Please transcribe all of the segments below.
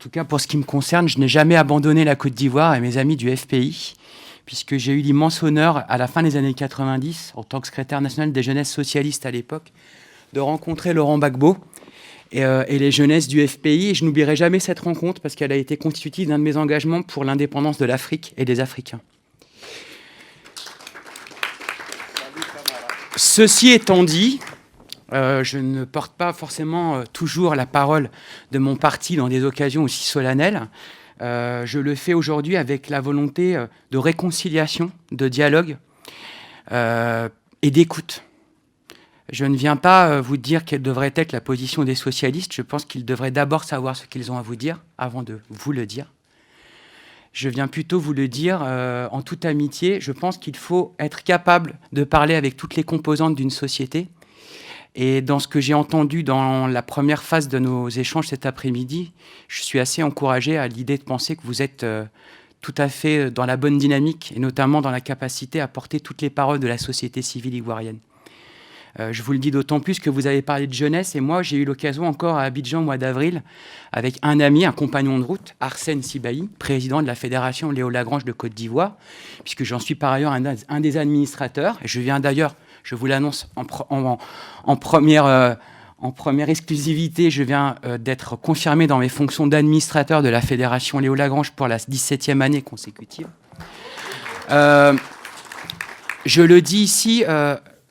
tout cas, pour ce qui me concerne, je n'ai jamais abandonné la Côte d'Ivoire et mes amis du FPI, puisque j'ai eu l'immense honneur, à la fin des années 90, en tant que secrétaire national des jeunesses socialistes à l'époque, de rencontrer Laurent Gbagbo et les jeunesses du FPI. Et je n'oublierai jamais cette rencontre parce qu'elle a été constitutive d'un de mes engagements pour l'indépendance de l'Afrique et des Africains. Ceci étant dit, je ne porte pas forcément toujours la parole de mon parti dans des occasions aussi solennelles. Je le fais aujourd'hui avec la volonté de réconciliation, de dialogue et d'écoute. Je ne viens pas vous dire quelle devrait être la position des socialistes. Je pense qu'ils devraient d'abord savoir ce qu'ils ont à vous dire avant de vous le dire. Je viens plutôt vous le dire en toute amitié. Je pense qu'il faut être capable de parler avec toutes les composantes d'une société. Et dans ce que j'ai entendu dans la première phase de nos échanges cet après-midi, je suis assez encouragé à l'idée de penser que vous êtes tout à fait dans la bonne dynamique, et notamment dans la capacité à porter toutes les paroles de la société civile ivoirienne. Je vous le dis d'autant plus que vous avez parlé de jeunesse, et moi j'ai eu l'occasion encore à Abidjan au mois d'avril, avec un ami, un compagnon de route, Arsène Sibahi, président de la Fédération Léo Lagrange de Côte d'Ivoire, puisque j'en suis par ailleurs un des administrateurs, et je viens d'ailleurs, je vous l'annonce en première exclusivité, je viens d'être confirmé dans mes fonctions d'administrateur de la Fédération Léo Lagrange pour la 17e année consécutive. Je le dis ici,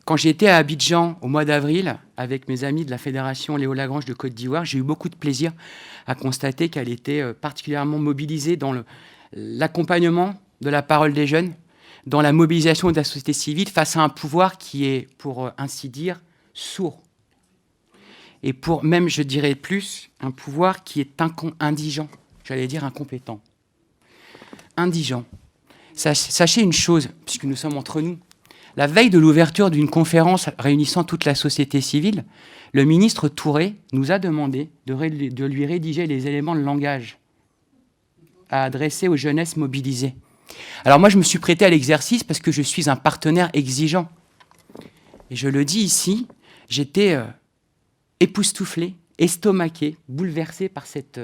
quand j'ai été à Abidjan au mois d'avril avec mes amis de la Fédération Léo Lagrange de Côte d'Ivoire, j'ai eu beaucoup de plaisir à constater qu'elle était particulièrement mobilisée dans l'accompagnement de la parole des jeunes, dans la mobilisation de la société civile face à un pouvoir qui est, pour ainsi dire, sourd. Et pour même, je dirais plus, un pouvoir qui est indigent, j'allais dire incompétent. Indigent. Sachez une chose, puisque nous sommes entre nous, la veille de l'ouverture d'une conférence réunissant toute la société civile, le ministre Touré nous a demandé de lui rédiger les éléments de langage à adresser aux jeunesses mobilisées. Alors moi, je me suis prêté à l'exercice parce que je suis un partenaire exigeant. Et je le dis ici, j'étais époustouflé, estomaqué, bouleversé par cette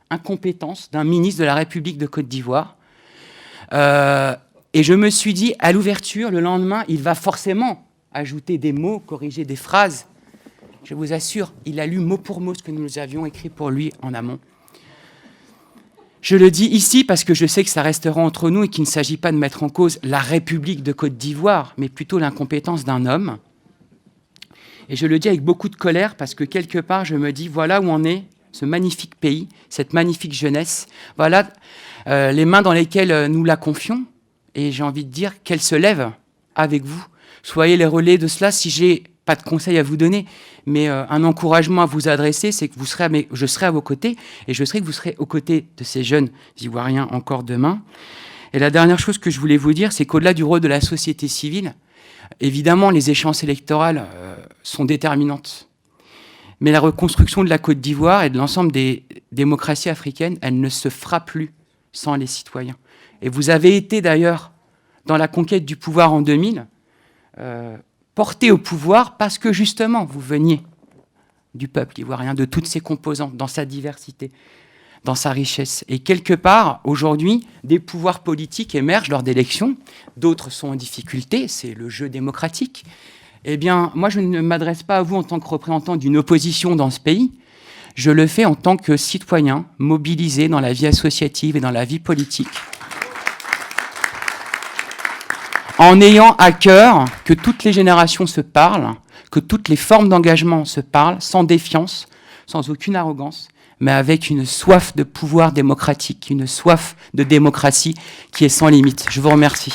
incompétence d'un ministre de la République de Côte d'Ivoire. Et je me suis dit, à l'ouverture, le lendemain, il va forcément ajouter des mots, corriger des phrases. Je vous assure, il a lu mot pour mot ce que nous avions écrit pour lui en amont. Je le dis ici parce que je sais que ça restera entre nous et qu'il ne s'agit pas de mettre en cause la République de Côte d'Ivoire, mais plutôt l'incompétence d'un homme. Et je le dis avec beaucoup de colère parce que quelque part, je me dis, voilà où en est ce magnifique pays, cette magnifique jeunesse. Voilà les mains dans lesquelles nous la confions. Et j'ai envie de dire qu'elle se lève avec vous. Soyez les relais de cela. Si je n'ai pas de conseils à vous donner, mais un encouragement à vous adresser, c'est que je serai à vos côtés et je serai que vous serez aux côtés de ces jeunes Ivoiriens encore demain. Et la dernière chose que je voulais vous dire, c'est qu'au-delà du rôle de la société civile, évidemment, les échéances électorales sont déterminantes. Mais la reconstruction de la Côte d'Ivoire et de l'ensemble des démocraties africaines, elle ne se fera plus sans les citoyens. Et vous avez été d'ailleurs, dans la conquête du pouvoir en 2000, porté au pouvoir parce que justement, vous veniez du peuple ivoirien, de toutes ses composantes, dans sa diversité, dans sa richesse. Et quelque part, aujourd'hui, des pouvoirs politiques émergent lors d'élections, d'autres sont en difficulté, c'est le jeu démocratique. Eh bien, moi, je ne m'adresse pas à vous en tant que représentant d'une opposition dans ce pays, je le fais en tant que citoyen mobilisé dans la vie associative et dans la vie politique, en ayant à cœur que toutes les générations se parlent, que toutes les formes d'engagement se parlent, sans défiance, sans aucune arrogance, mais avec une soif de pouvoir démocratique, une soif de démocratie qui est sans limite. Je vous remercie.